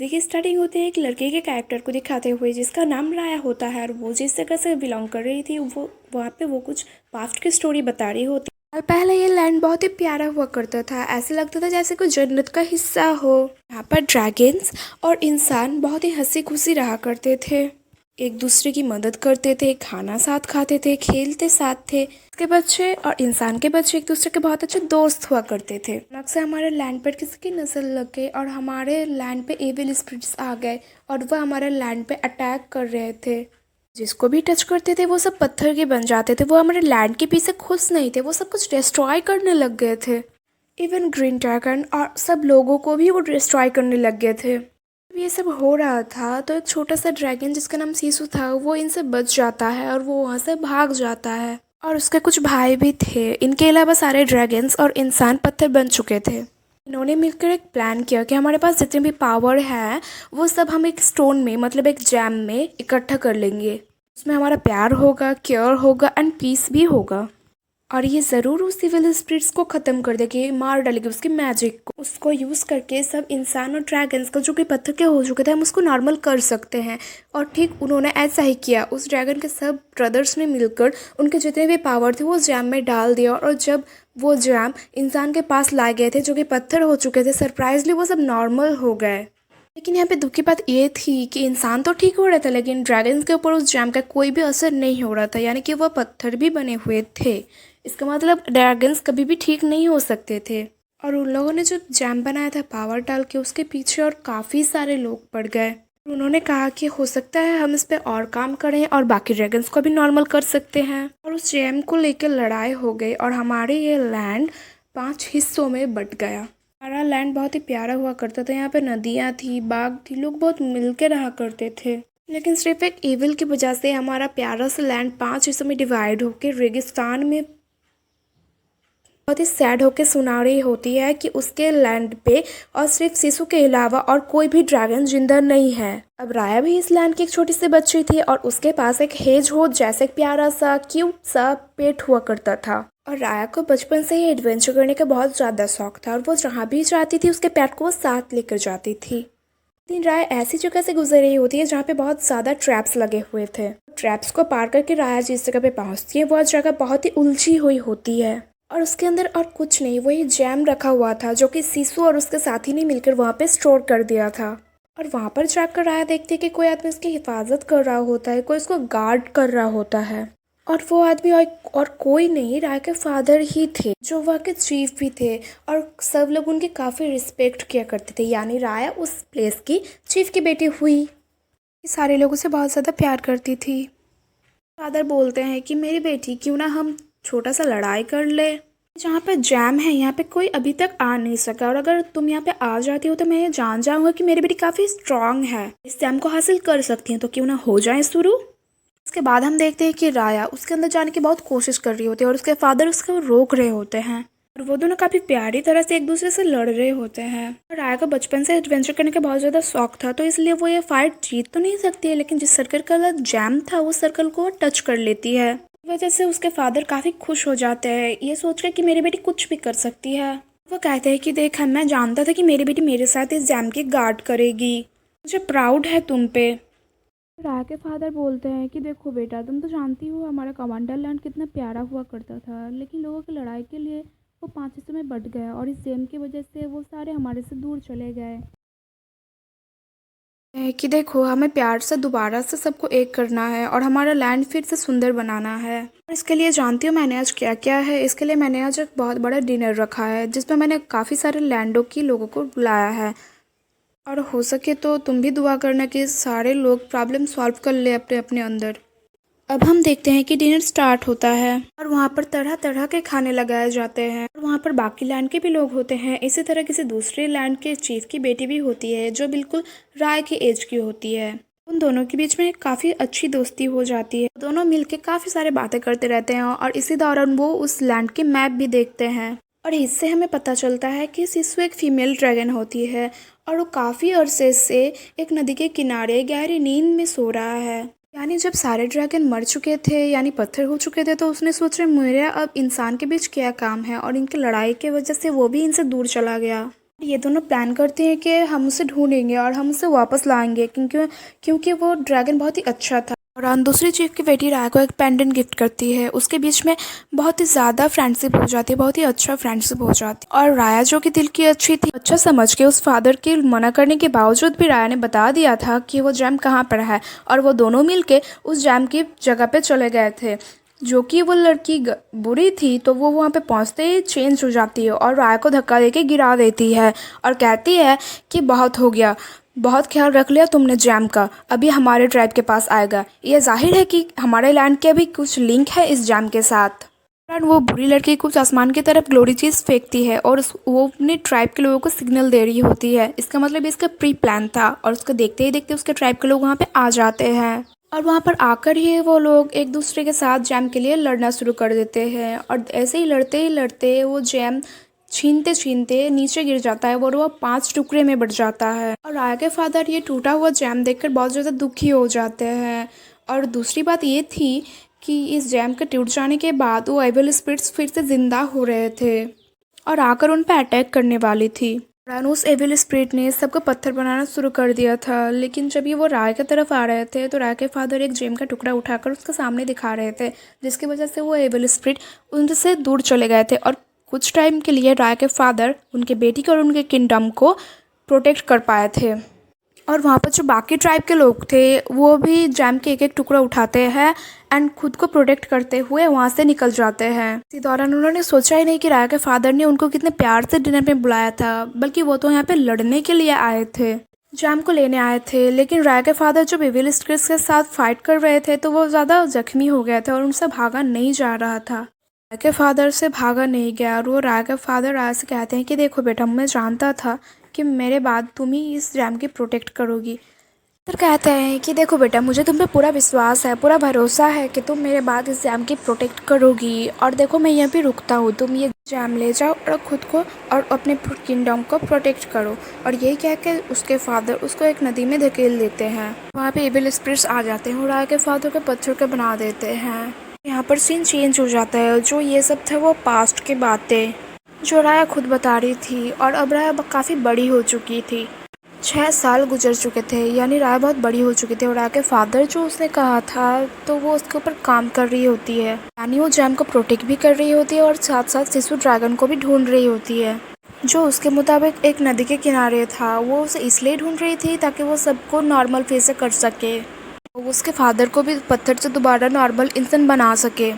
की स्टार्टिंग होती है एक लड़के के कैरेक्टर को दिखाते हुए जिसका नाम राया होता है और वो जिस जगह से बिलोंग कर रही थी वो वहाँ पे वो कुछ पास्ट की स्टोरी बता रही होती। और पहले ये लैंड बहुत ही प्यारा हुआ करता था, ऐसे लगता था जैसे कोई जन्नत का हिस्सा हो। यहाँ पर ड्रैगन्स और इंसान बहुत ही हंसी खुशी रहा करते थे, एक दूसरे की मदद करते थे, खाना साथ खाते थे, खेलते साथ थे। इसके बच्चे और इंसान के बच्चे एक दूसरे के बहुत अच्छे दोस्त हुआ करते थे। अचानक से हमारे लैंड पर किसी की नजर लग गई और हमारे लैंड पे एविल स्पिरिट्स आ गए और वह हमारे लैंड पे अटैक कर रहे थे। जिसको भी टच करते थे वो सब पत्थर के बन जाते थे। वो हमारे लैंड के पीछे खुश नहीं थे, वो सब कुछ डिस्ट्रॉय करने लग गए थे। इवन ग्रीन ड्रैगन और सब लोगों को भी वो डिस्ट्रॉय करने लग गए थे। ये सब हो रहा था तो एक छोटा सा ड्रैगन जिसका नाम सीसू था वो इनसे बच जाता है और वो वहाँ से भाग जाता है। और उसके कुछ भाई भी थे। इनके अलावा सारे ड्रैगन्स और इंसान पत्थर बन चुके थे। इन्होंने मिलकर एक प्लान किया कि हमारे पास जितने भी पावर है वो सब हम एक स्टोन में मतलब एक जैम में इकट्ठा कर लेंगे। उसमें हमारा प्यार होगा, केयर होगा एंड पीस भी होगा। और ये ज़रूर उस इविल स्पिरिट्स को ख़त्म कर देगी, मार डालेगी उसकी मैजिक को। उसको यूज़ करके सब इंसान और ड्रैगन्स को जो कि पत्थर के हो चुके थे हम उसको नॉर्मल कर सकते हैं। और ठीक उन्होंने ऐसा ही किया। उस ड्रैगन के सब ब्रदर्स ने मिलकर उनके जितने भी पावर थे वो जैम में डाल दिया और जब वो जैम इंसान के पास लाए गए थे जो कि पत्थर हो चुके थे, सरप्राइजली वो सब नॉर्मल हो गए। लेकिन यहाँ पे दुख की बात ये थी कि इंसान तो ठीक हो रहा था लेकिन ड्रैगन्स के ऊपर उस जैम का कोई भी असर नहीं हो रहा था, यानी कि वह पत्थर भी बने हुए थे। इसका मतलब ड्रैगन्स कभी भी ठीक नहीं हो सकते थे। और उन लोगों ने जो जैम बनाया था पावर डाल के उसके पीछे और काफ़ी सारे लोग पड़ गए। उन्होंने कहा कि हो सकता है हम इस पे और काम करें और बाकी ड्रैगन्स को भी नॉर्मल कर सकते हैं। और उस जैम को लेकर लड़ाई हो गई और हमारे ये लैंड 5 हिस्सों में बट गया। हमारा लैंड बहुत ही प्यारा हुआ करता था। यहाँ पे नदियाँ थी, बाग थी, लोग बहुत मिल के रहा करते थे। लेकिन सिर्फ एक एविल की वजह से हमारा प्यारा सा लैंड 5 हिस्सों में डिवाइड होकर रेगिस्तान में बहुत ही सैड होकर सुना रही होती है कि उसके लैंड पे और सिर्फ सिसु के अलावा और कोई भी ड्रैगन जिंदा नहीं है। अब राया भी इस लैंड की एक छोटी सी बच्ची थी और उसके पास एक हेज हो जैसे एक प्यारा सा क्यूट सा पेट हुआ करता था। और राया को बचपन से ही एडवेंचर करने का बहुत ज़्यादा शौक था और वो जहाँ भी जाती थी उसके पेट को वो साथ लेकर जाती थी। दिन राया ऐसी जगह से गुजर रही होती है जहाँ पे बहुत ज़्यादा ट्रैप्स लगे हुए थे। ट्रैप्स को पार करके राया जिस जगह पे पहुँचती है वह जगह बहुत ही उलझी हुई होती है और उसके अंदर और कुछ नहीं, वही जैम रखा हुआ था जो कि सिसु और उसके साथी ने मिलकर वहाँ पे स्टोर कर दिया था। और वहाँ पर जाकर राया देखती है कि कोई आदमी उसकी हिफाजत कर रहा होता है, कोई उसको गार्ड कर रहा होता है। और वो आदमी और कोई नहीं, राया के फादर ही थे जो वहाँ के चीफ भी थे और सब लोग उनकी काफ़ी रिस्पेक्ट किया करते थे। यानी राया उस प्लेस की चीफ की बेटी हुई। सारे लोगों से बहुत ज़्यादा प्यार करती थी। फादर बोलते हैं कि मेरी बेटी क्यों ना हम छोटा सा लड़ाई कर ले। जहाँ पे जैम है यहाँ पे कोई अभी तक आ नहीं सका और अगर तुम यहाँ पे आ जाती हो तो मैं ये जान जाऊँगा कि मेरी बेटी काफ़ी स्ट्रांग है, इस जैम को हासिल कर सकती हैं, तो क्यों ना हो जाए शुरू। इसके बाद हम देखते हैं कि राया उसके अंदर जाने की बहुत कोशिश कर रही होती है और उसके फादर उसको रोक रहे होते हैं और वो दोनों काफ़ी प्यारी तरह से एक दूसरे से लड़ रहे होते हैं। और राया को बचपन से एडवेंचर करने का बहुत ज़्यादा शौक था तो इसलिए वो ये फाइट जीत तो नहीं सकती है, लेकिन जिस सर्कल का जैम था उस सर्कल को टच कर लेती है। वजह से उसके फादर काफ़ी खुश हो जाते हैं ये सोचकर कि मेरी बेटी कुछ भी कर सकती है। वो कहते हैं कि देख मैं जानता था कि मेरी बेटी मेरे साथ इस जैम की गार्ड करेगी, मुझे प्राउड है तुम पे। राया के फादर बोलते हैं कि देखो बेटा, तुम तो जानती हो हमारा कमांडर लैंड कितना प्यारा हुआ करता था, लेकिन लोगों की लड़ाई के लिए वो 5 हिस्सों में बट गया और इस जैम की वजह से वो सारे हमारे से दूर चले गए। कि देखो हमें प्यार से दोबारा से सबको एक करना है और हमारा लैंड फिर से सुंदर बनाना है। और इसके लिए जानती हो मैंने आज क्या क्या है। इसके लिए मैंने आज एक बहुत बड़ा डिनर रखा है जिसमें मैंने काफ़ी सारे लैंडों की लोगों को बुलाया है और हो सके तो तुम भी दुआ करना कि सारे लोग प्रॉब्लम सॉल्व कर ले अपने अपने अंदर। अब हम देखते हैं कि डिनर स्टार्ट होता है और वहाँ पर तरह तरह के खाने लगाए जाते हैं और वहाँ पर बाकी लैंड के भी लोग होते हैं। इसी तरह किसी दूसरे लैंड के चीफ की बेटी भी होती है जो बिल्कुल राय की एज की होती है। उन दोनों के बीच में काफ़ी अच्छी दोस्ती हो जाती है। दोनों मिलके काफ़ी सारे बातें करते रहते हैं और इसी दौरान वो उस लैंड के मैप भी देखते हैं और इससे हमें पता चलता है कि सिसु एक फीमेल ड्रैगन होती है और वो काफ़ी अरसे से एक नदी के किनारे गहरी नींद में सो रहा है। यानी जब सारे ड्रैगन मर चुके थे यानी पत्थर हो चुके थे तो उसने सोचा मेरा अब इंसान के बीच क्या काम है और इनकी लड़ाई की वजह से वो भी इनसे दूर चला गया। ये दोनों प्लान करते हैं कि हम उसे ढूंढेंगे और हम उसे वापस लाएंगे, क्योंकि क्योंकि वो ड्रैगन बहुत ही अच्छा था। और दूसरी चीफ की बेटी राय को एक पेंडेंट गिफ्ट करती है। उसके बीच में बहुत ही ज़्यादा फ्रेंडशिप हो जाती है, बहुत ही अच्छा फ्रेंडशिप हो जाती है। और राया जो कि दिल की अच्छी थी, अच्छा समझ के उस फादर के मना करने के बावजूद भी राया ने बता दिया था कि वो जैम कहाँ पर है, और वो दोनों मिलके उस जैम की जगह पे चले गए थे। जो कि वो लड़की बुरी थी, तो वो वहाँ पे पहुँचते ही चेंज हो जाती है और राय को धक्का देके गिरा देती है और कहती है कि बहुत हो गया, बहुत ख्याल रख लिया तुमने जैम का, अभी हमारे ट्राइब के पास आएगा। ये जाहिर है कि हमारे लैंड के भी कुछ लिंक है इस जैम के साथ। वो बुरी लड़की कुछ आसमान की तरफ ग्लोरी चीज़ फेंकती है और वो अपने ट्राइब के लोगों को सिग्नल दे रही होती है। इसका मतलब इसका प्री प्लान था, और उसको देखते ही देखते उसके ट्राइब के लोग वहाँ पे आ जाते हैं। और वहाँ पर आकर ही वो लोग एक दूसरे के साथ जैम के लिए लड़ना शुरू कर देते हैं, और ऐसे ही लड़ते वो जैम छीनते छीनते नीचे गिर जाता है और वो 5 टुकड़े में बढ़ जाता है। और राया के फादर ये टूटा हुआ जैम देखकर बहुत ज़्यादा दुखी हो जाते हैं। और दूसरी बात ये थी कि इस जैम के टूट जाने के बाद वो एविल स्पिरिट्स फिर से ज़िंदा हो रहे थे और आकर उन पर अटैक करने वाली थी। उस एविल स्पिरिट ने सबको पत्थर बनाना शुरू कर दिया था, लेकिन जब ये वो राय की तरफ आ रहे थे तो राय के फादर एक जेम का टुकड़ा उठाकर उसके सामने दिखा रहे थे, जिसकी वजह से वो एविल स्पिरिट उनसे दूर चले गए थे। और कुछ टाइम के लिए राय के फादर उनके बेटी को और उनके किंगडम को प्रोटेक्ट कर पाए थे। और वहाँ पर जो बाकी ट्राइब के लोग थे वो भी जैम के एक एक टुकड़ा उठाते हैं एंड खुद को प्रोटेक्ट करते हुए वहाँ से निकल जाते हैं। इसी दौरान उन्होंने सोचा ही नहीं कि राया के फादर ने उनको कितने प्यार से डिनर में बुलाया था, बल्कि वो तो यहाँ पे लड़ने के लिए आए थे, जैम को लेने आए थे। लेकिन राया के फादर जब एविल स्पिरिट्स के साथ फाइट कर रहे थे तो वो ज़्यादा जख्मी हो गया था और उनसे भागा नहीं जा रहा था। राया के फादर से भागा नहीं गया और वो राया के फादर राया से कहते हैं कि देखो बेटा, मैं जानता था कि मेरे बाद तुम ही इस जैम की प्रोटेक्ट करोगी। फिर कहते हैं कि देखो बेटा, मुझे तुम पे पूरा विश्वास है, पूरा भरोसा है कि तुम मेरे बाद इस जैम की प्रोटेक्ट करोगी। और देखो मैं यहाँ पे रुकता हूँ, तुम ये जैम ले जाओ और खुद को और अपने किंगडम को प्रोटेक्ट करो। और यही कह के उसके फादर उसको एक नदी में धकेल देते हैं। वहाँ पे एविल स्पिरिट्स आ जाते हैं और राया के फादर को पत्थर के बना देते हैं। यहाँ पर सीन चेंज हो जाता है। जो ये सब था वो पास्ट की बातें जो राया खुद बता रही थी, और अब राया काफ़ी बड़ी हो चुकी थी। 6 साल गुजर चुके थे, यानी राया बहुत बड़ी हो चुकी थी। और राया के फादर जो उसने कहा था तो वो उसके ऊपर काम कर रही होती है, यानी वो जैम को प्रोटेक्ट भी कर रही होती है और साथ साथ सिसु ड्रैगन को भी ढूंढ रही होती है, जो उसके मुताबिक एक नदी के किनारे था। वो उसे इसलिए ढूंढ रही थी ताकि वो सबको नॉर्मल फेस से कर सके, उसके फादर को भी पत्थर से दोबारा नॉर्मल इंसान बना सके।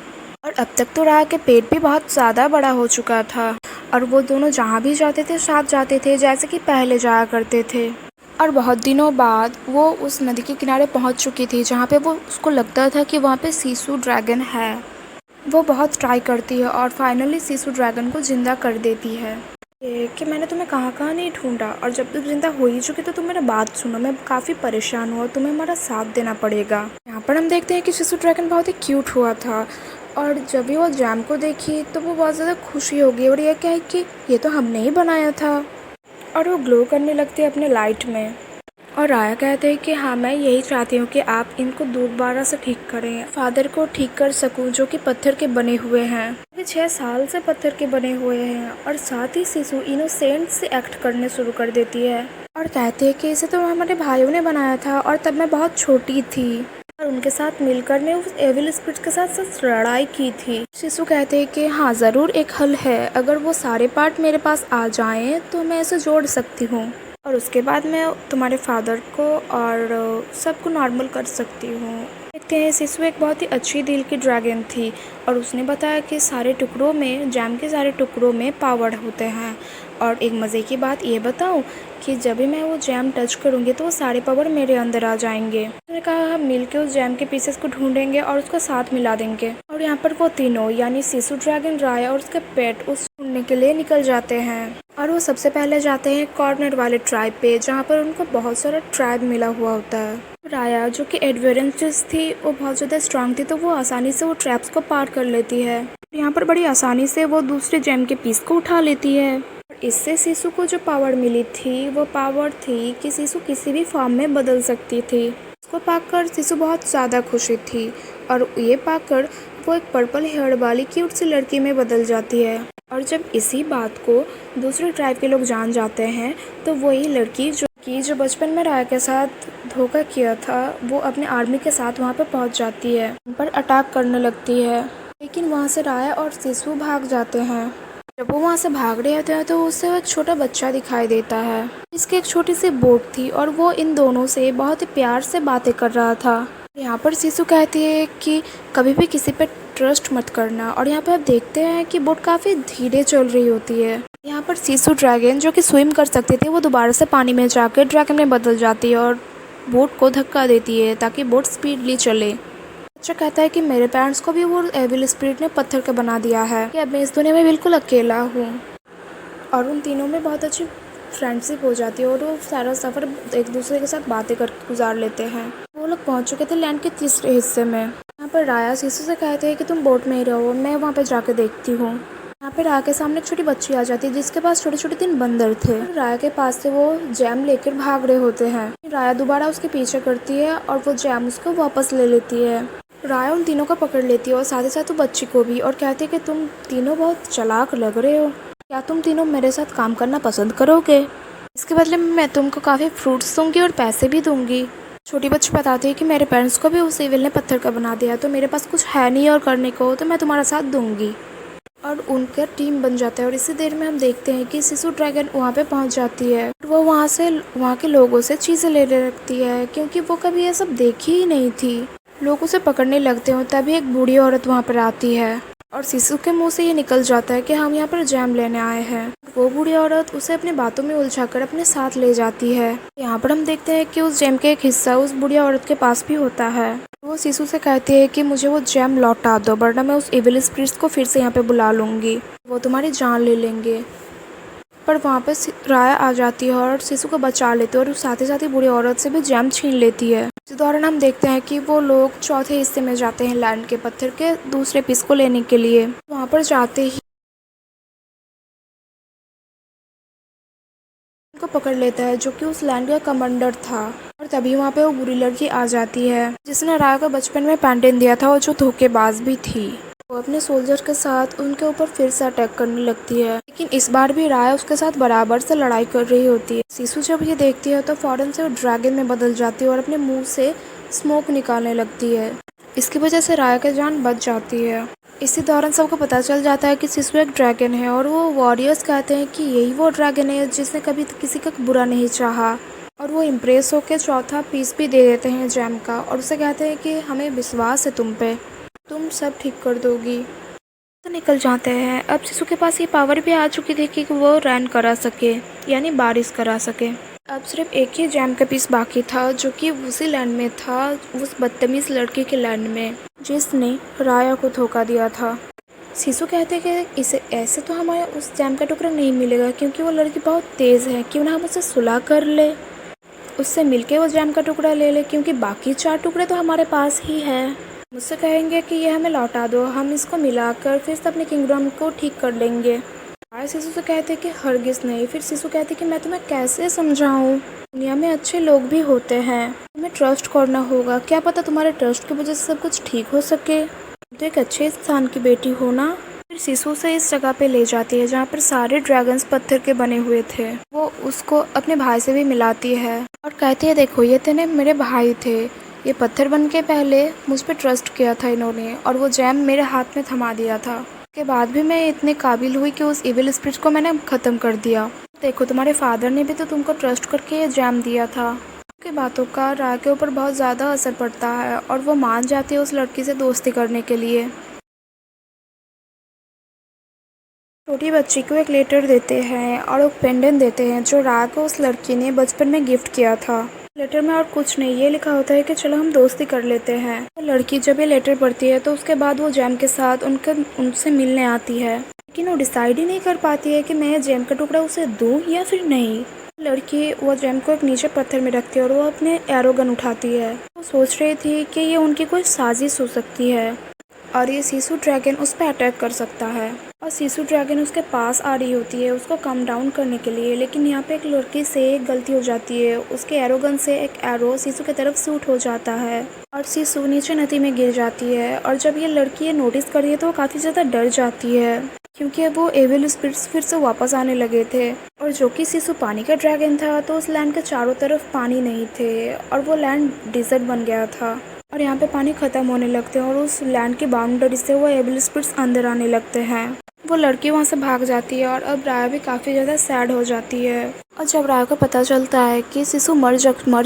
और अब तक तो राया के पेट भी बहुत ज़्यादा बड़ा हो चुका था और वो दोनों जहाँ भी जाते थे साथ जाते थे, जैसे कि पहले जाया करते थे। और बहुत दिनों बाद वो उस नदी के किनारे पहुँच चुकी थी जहाँ पे वो उसको लगता था कि वहाँ पे सिसु ड्रैगन है। वो बहुत ट्राई करती है और फाइनली सिसु ड्रैगन को ज़िंदा कर देती है। कि मैंने तुम्हें कहाँ कहाँ नहीं ढूंढा, और जब तुम जिंदा हो ही चुकी तो तुम मेरा बात सुनो, मैं काफ़ी परेशान हुआ, तुम्हें हमारा साथ देना पड़ेगा। यहाँ पर हम देखते हैं कि सिसु ड्रैगन बहुत ही क्यूट हुआ था, और जब भी वो जैम को देखी तो वो बहुत ज़्यादा खुशी हो गई और ये क्या है कि ये तो हमने ही बनाया था। और वो ग्लो करने लगती है अपने लाइट में। और राया कहते हैं कि हाँ, मैं यही चाहती हूँ कि आप इनको दोबारा से ठीक करें, फादर को ठीक कर सकूँ जो कि पत्थर के बने हुए हैं। वे 6 साल से पत्थर के बने हुए हैं। और साथ ही सिसु इनोसेंट से एक्ट करने शुरू कर देती है और कहती है कि इसे तो हमारे भाइयों ने बनाया था और तब मैं बहुत छोटी थी और उनके साथ मिलकर ने उस एविल स्पिरिट के साथ लड़ाई की थी। सिसु कहते हैं कि हाँ, ज़रूर एक हल है, अगर वो सारे पार्ट मेरे पास आ जाएं तो मैं इसे जोड़ सकती हूँ और उसके बाद मैं तुम्हारे फादर को और सबको नॉर्मल कर सकती हूँ। देखते हैं, सिसु एक बहुत ही अच्छी दिल की ड्रैगन थी और उसने बताया कि सारे टुकड़ों में, जैम के सारे टुकड़ों में पावर होते हैं। और एक मज़े की बात ये बताऊँ कि जब भी मैं वो जैम टच करूँगी तो वो सारे पावर मेरे अंदर आ जाएंगे। मैंने कहा हम मिलके उस जैम के पीसेस को ढूंढेंगे और उसका साथ मिला देंगे। और यहाँ पर वो तीनों यानी सिसु ड्रैगन, राया और उसके पेट उस ढूंढने के लिए निकल जाते हैं। और वो सबसे पहले जाते हैं कॉर्नर वाले ट्राइब पे, जहाँ पर उनको बहुत सारा ट्राइब मिला हुआ होता है। राया जो कि एडवेंचरस थी, वो बहुत ज़्यादा स्ट्रांग थी, तो वो आसानी से वो ट्रैप्स को पार कर लेती है। यहाँ पर बड़ी आसानी से वो दूसरे जैम के पीस को उठा लेती है। इससे सिसु को जो पावर मिली थी वो पावर थी कि सिसु किसी भी फॉर्म में बदल सकती थी। इसको पाकर सिसु बहुत ज़्यादा खुशी थी और ये पाकर वो एक पर्पल हेयर वाली क्यूट सी लड़की में बदल जाती है। और जब इसी बात को दूसरे ट्राइब के लोग जान जाते हैं तो वही लड़की जो बचपन में राया के साथ धोखा किया था, वो अपने आर्मी के साथ वहाँ पर पहुँच जाती है, उन पर अटैक करने लगती है। लेकिन वहाँ से राया और सिसु भाग जाते हैं। जब वो वहाँ से भाग रहे होते हैं तो उससे एक छोटा बच्चा दिखाई देता है। इसकी एक छोटी सी बोट थी और वो इन दोनों से बहुत ही प्यार से बातें कर रहा था। यहाँ पर सिसु कहती है कि कभी भी किसी पे ट्रस्ट मत करना। और यहाँ पर आप देखते हैं कि बोट काफ़ी धीरे चल रही होती है। यहाँ पर सिसु ड्रैगन जो कि स्विम कर सकती थी, वो दोबारा से पानी में जाकर ड्रैगन में बदल जाती है और बोट को धक्का देती है ताकि बोट स्पीडली चले। बच्चा कहता है कि मेरे पेरेंट्स को भी वो एविल स्पिरिट ने पत्थर का बना दिया है कि अब मैं इस दुनिया में बिल्कुल अकेला हूँ। और उन तीनों में बहुत अच्छी फ्रेंडशिप हो जाती है और वो सारा सफ़र एक दूसरे के साथ बातें कर गुजार लेते हैं। वो लोग पहुँच चुके थे लैंड के तीसरे हिस्से में। यहाँ पर राया सिसु से कहते हैं कि तुम बोट में ही रहो, मैं वहाँ पर जाकर देखती हूँ। यहाँ पे राया के सामने एक छोटी बच्ची आ जाती है जिसके पास छोटे छोटे 3 बंदर थे। राया के पास से वो जैम लेकर भाग रहे होते हैं। राया दोबारा उसके पीछे करती है और वो जैम उसको वापस ले लेती है। राया उन तीनों को पकड़ लेती है और साथ ही साथ वो बच्ची को भी, और कहती है कि तुम तीनों बहुत चालाक लग रहे हो, क्या तुम तीनों मेरे साथ काम करना पसंद करोगे? इसके बदले में मैं तुमको काफ़ी फ्रूट्स दूंगी और पैसे भी दूंगी। छोटी बच्ची बताती है कि मेरे पेरेंट्स को भी उस एविल ने पत्थर का बना दिया, तो मेरे पास कुछ है नहीं और करने को, तो मैं तुम्हारा साथ दूंगी। और उनका टीम बन जाता है। और इसी देर में हम देखते हैं कि सिसु ड्रैगन वहाँ पे पहुँच जाती है। वो वहाँ के लोगों से चीज़ें लेने लगती है क्योंकि वो कभी ये सब देखी ही नहीं थी। लोग उसे पकड़ने लगते हैं, तभी एक बूढ़ी औरत वहाँ पर आती है और सिसु के मुंह से ये निकल जाता है कि हम यहाँ पर जैम लेने आए हैं। वो बूढ़ी औरत उसे अपनी बातों में उलझाकर अपने साथ ले जाती है। यहाँ पर हम देखते हैं कि उस जैम का एक हिस्सा उस बूढ़ी औरत के पास भी होता है। वो सिसु से कहती है कि मुझे वो जैम लौटा दो, वरना मैं उस एविल स्पिरिट्स को फिर से यहाँ पे बुला लूँगी, वो तुम्हारी जान ले लेंगे। पर वहाँ पे राया आ जाती है और सिसु को बचा लेती है और साथ ही बूढ़ी औरत से भी जैम छीन लेती है। इस दौरान हम देखते हैं कि वो लोग चौथे हिस्से में जाते हैं लैंड के पत्थर के दूसरे पीस को लेने के लिए। वहाँ पर जाते ही उनको पकड़ लेता है जो कि उस लैंड का कमांडर था। और तभी वहाँ पे वो बुरी लड़की आ जाती है जिसने राया को बचपन में पैंडेन दिया था और जो धोखेबाज भी थी। वो अपने सोल्जर के साथ उनके ऊपर फिर से अटैक करने लगती है, लेकिन इस बार भी राया उसके साथ बराबर से लड़ाई कर रही होती है। सिसु जब ये देखती है तो फौरन से वो ड्रैगन में बदल जाती है और अपने मुंह से स्मोक निकालने लगती है। इसकी वजह से राया की जान बच जाती है। इसी दौरान सबको पता चल जाता है कि सिसु एक ड्रैगन है और वो वॉरियर्स कहते हैं कि यही वो ड्रैगन है जिसने कभी किसी का बुरा नहीं चाहा। और वो इम्प्रेस होकर चौथा पीस भी दे देते हैं जैम का और उसे कहते हैं कि हमें विश्वास है तुम पे, तुम सब ठीक कर दोगी। तो निकल जाते हैं। अब सिसु के पास ये पावर भी आ चुकी थी कि वो रैन करा सके, यानी बारिश करा सके। अब सिर्फ एक ही जैम का पीस बाकी था जो कि उसी लैंड में था, उस बदतमीज़ लड़की के लैंड में जिसने राया को धोखा दिया था। सिसु कहते हैं कि इसे ऐसे तो हमें उस जैम का टुकड़ा नहीं मिलेगा क्योंकि वो लड़की बहुत तेज़ है, क्यों ना हम उससे सुलह कर ले, उससे मिलके वो जैम का टुकड़ा ले ले, क्योंकि बाकी 4 टुकड़े तो हमारे पास ही है। मुझसे कहेंगे कि ये हमें लौटा दो, हम इसको मिलाकर फिर से अपने किंगडम को ठीक कर लेंगे। राया सिसु से कहते कि हरगिज़ नहीं। फिर सिसु कहती कि मैं तुम्हें कैसे समझाऊं, दुनिया में अच्छे लोग भी होते हैं, तुम्हें ट्रस्ट करना होगा, क्या पता तुम्हारे ट्रस्ट की वजह से सब कुछ ठीक हो सके, तो एक अच्छे इंसान की बेटी हो ना। फिर सिसु से इस जगह पे ले जाती है जहाँ पर सारे ड्रैगन्स पत्थर के बने हुए थे। वो उसको अपने भाई से भी मिलाती है और कहती है देखो ये तेने मेरे भाई थे, ये पत्थर बन के पहले मुझ पर ट्रस्ट किया था इन्होंने और वो जैम मेरे हाथ में थमा दिया था, उसके बाद भी मैं इतने काबिल हुई कि उस इविल स्पिरिट को मैंने ख़त्म कर दिया। देखो तुम्हारे फादर ने भी तो तुमको ट्रस्ट करके ये जैम दिया था। उसकी बातों का राया के ऊपर बहुत ज़्यादा असर पड़ता है और वो मान जाती है उस लड़की से दोस्ती करने के लिए। छोटी बच्ची को एक लेटर देते हैं और एक पेंडेंट देते हैं जो राया को उस लड़की ने बचपन में गिफ्ट किया था। लेटर में और कुछ नहीं, ये लिखा होता है कि चलो हम दोस्ती कर लेते हैं। तो लड़की जब ये लेटर पढ़ती है तो उसके बाद वो जैम के साथ उनसे मिलने आती है, लेकिन वो डिसाइड ही नहीं कर पाती है कि मैं जैम का टुकड़ा उसे दूं या फिर नहीं। लड़की वो जैम को एक नीचे पत्थर में रखती है और वो अपने एरो गन उठाती है। वो सोच रही थी कि ये उनकी कोई साजिश हो सकती है और ये सिसु ड्रैगन उस पर अटैक कर सकता है और सिसु ड्रैगन उसके पास आ रही होती है उसको कम डाउन करने के लिए। लेकिन यहाँ पे एक लड़की से एक गलती हो जाती है, उसके एरोगन से एक एरो सिसु की तरफ शूट हो जाता है और सिसु नीचे नदी में गिर जाती है। और जब ये लड़की ये नोटिस करती है तो वो काफ़ी ज़्यादा डर जाती है। क्योंकि अब वो एविल स्पिरिट्स फिर से वापस आने लगे थे। और जो कि सिसु पानी का ड्रैगन था, तो उस लैंड के चारों तरफ पानी नहीं थे और वो लैंड डिजर्ट बन गया था और यहाँ पे पानी खत्म होने लगते हैं और उस लैंड की बाउंड्री से वो एविल स्पिरिट्स अंदर आने लगते हैं। वो लड़की वहाँ से भाग जाती है और अब राया भी काफ़ी ज़्यादा सैड हो जाती है। और जब राया को पता चलता है कि सिसु मर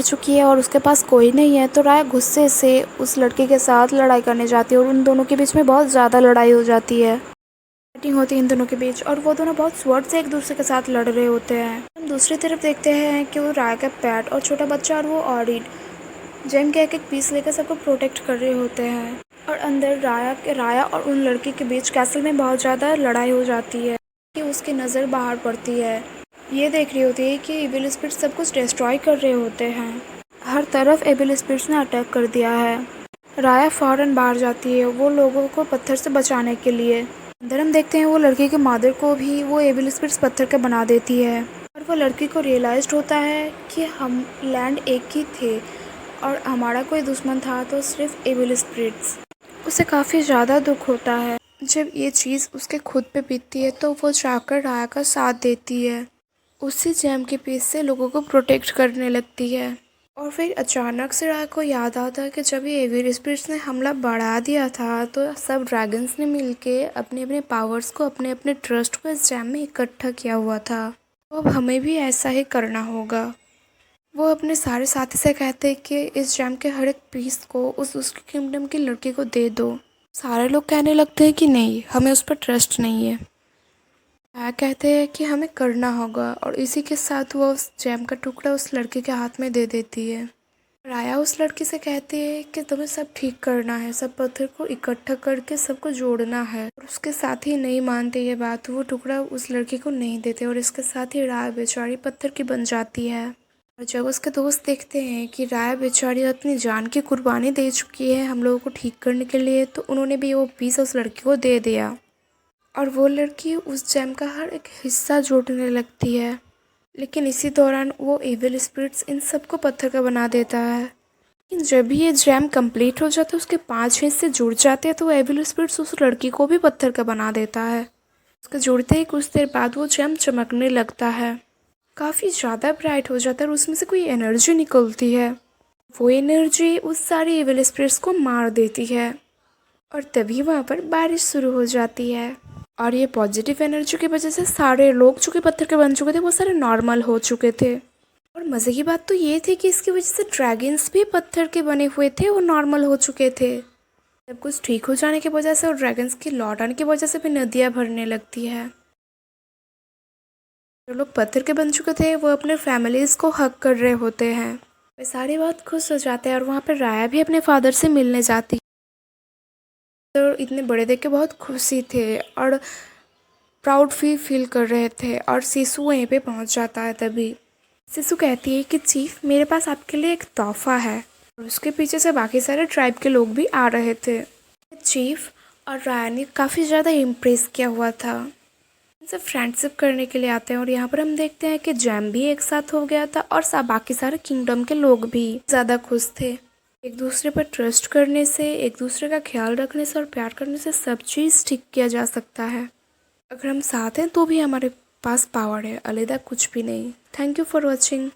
चुकी है और उसके पास कोई नहीं है, तो राया गुस्से से उस लड़के के साथ लड़ाई करने जाती है और उन दोनों के बीच में बहुत ज़्यादा लड़ाई हो जाती है। फाइटिंग होती है इन दोनों के बीच और वो दोनों बहुत स्वर्ड से एक दूसरे के साथ लड़ रहे होते हैं। हम दूसरी तरफ देखते हैं कि वो राया का पैट और छोटा बच्चा और वो ऑडिड जेम के एक पीस लेकर सबको प्रोटेक्ट कर रहे होते हैं। और अंदर राया और उन लड़की के बीच कैसल में बहुत ज़्यादा लड़ाई हो जाती है कि उसकी नज़र बाहर पड़ती है। ये देख रही होती है कि एविल स्पिरिट्स सब कुछ डिस्ट्रॉय कर रहे होते हैं। हर तरफ एविल स्पिरिट्स ने अटैक कर दिया है। राया फ़ौरन बाहर जाती है वो लोगों को पत्थर से बचाने के लिए। अंदर हम देखते हैं वो लड़की के मदर को भी वो एविल स्पिरिट्स पत्थर का बना देती है और वो लड़की को रियलाइज्ड होता है कि हम लैंड एक ही थे और हमारा कोई दुश्मन था तो सिर्फ एविल स्पिरिट्स। उसे काफ़ी ज़्यादा दुख होता है। जब ये चीज़ उसके खुद पे बीतती है तो वो जाकर राया का साथ देती है। उसी जेम के पीस से लोगों को प्रोटेक्ट करने लगती है। और फिर अचानक से राया को याद आता है कि जब ये एविल स्पिरिट्स ने हमला बढ़ा दिया था तो सब ड्रैगन्स ने मिलके अपने अपने पावर्स को अपने अपने ट्रस्ट को इस जेम में इकट्ठा किया हुआ था। तो अब हमें भी ऐसा ही करना होगा। वो अपने सारे साथी से कहते हैं कि इस जेम के हर एक पीस को उसकी किंगडम की लड़की को दे दो। सारे लोग कहने लगते हैं कि नहीं, हमें उस पर ट्रस्ट नहीं है। राया कहते हैं कि हमें करना होगा और इसी के साथ वो उस जेम का टुकड़ा उस लड़के के हाथ में दे देती है। राया उस लड़की से कहती है कि तुम्हें सब ठीक करना है, सब पत्थर को इकट्ठा करके सबको जोड़ना है। और उसके साथ ही नहीं मानते ये बात, वो टुकड़ा उस लड़की को नहीं देते और इसके साथ ही राया बेचारी पत्थर की बन जाती है। और जब उसके दोस्त देखते हैं कि राया बेचारी अपनी जान की कुर्बानी दे चुकी है हम लोगों को ठीक करने के लिए, तो उन्होंने भी वो पीस उस लड़की को दे दिया और वो लड़की उस जेम का हर एक हिस्सा जोड़ने लगती है। लेकिन इसी दौरान वो एविल स्पिरिट्स इन सबको पत्थर का बना देता है। लेकिन जब भी ये जेम कंप्लीट हो जाता है, उसके 5 हिस्से जुड़ जाते हैं, तो एविल स्पिरिट्स उस लड़की को भी पत्थर का बना देता है। उसके जुड़ते ही कुछ देर बाद वो जेम चमकने लगता है, काफ़ी ज़्यादा ब्राइट हो जाता है और उसमें से कोई एनर्जी निकलती है। वो एनर्जी उस सारे एविल स्पिरिट्स को मार देती है और तभी वहाँ पर बारिश शुरू हो जाती है। और ये पॉजिटिव एनर्जी की वजह से सारे लोग जो कि पत्थर के बन चुके थे वो सारे नॉर्मल हो चुके थे। और मज़े की बात तो ये थी कि इसकी वजह से ड्रैगन्स भी पत्थर के बने हुए थे, वो नॉर्मल हो चुके थे। सब कुछ ठीक हो जाने की वजह से और ड्रैगन्स की लौट आने की वजह से भी नदियाँ भरने लगती है। जो लोग पत्थर के बन चुके थे वो अपने फैमिलीज़ को हक कर रहे होते हैं। वे सारे बहुत खुश हो जाते हैं और वहाँ पर राया भी अपने फादर से मिलने जाती है। तो इतने बड़े देख के बहुत खुशी थे और प्राउड फील कर रहे थे। और सिसु वहीं पे पहुँच जाता है। तभी सिसु कहती है कि चीफ, मेरे पास आपके लिए एक तोहफा है। और उसके पीछे से बाकी सारे ट्राइब के लोग भी आ रहे थे। चीफ और राया ने काफ़ी ज़्यादा इम्प्रेस किया हुआ था, उनसे फ्रेंडशिप करने के लिए आते हैं। और यहाँ पर हम देखते हैं कि जैम भी एक साथ हो गया था और बाकी सारे किंगडम के लोग भी ज़्यादा खुश थे। एक दूसरे पर ट्रस्ट करने से, एक दूसरे का ख्याल रखने से और प्यार करने से सब चीज़ ठीक किया जा सकता है। अगर हम साथ हैं तो भी हमारे पास पावर है, अलग कुछ भी नहीं। Thank you for watching.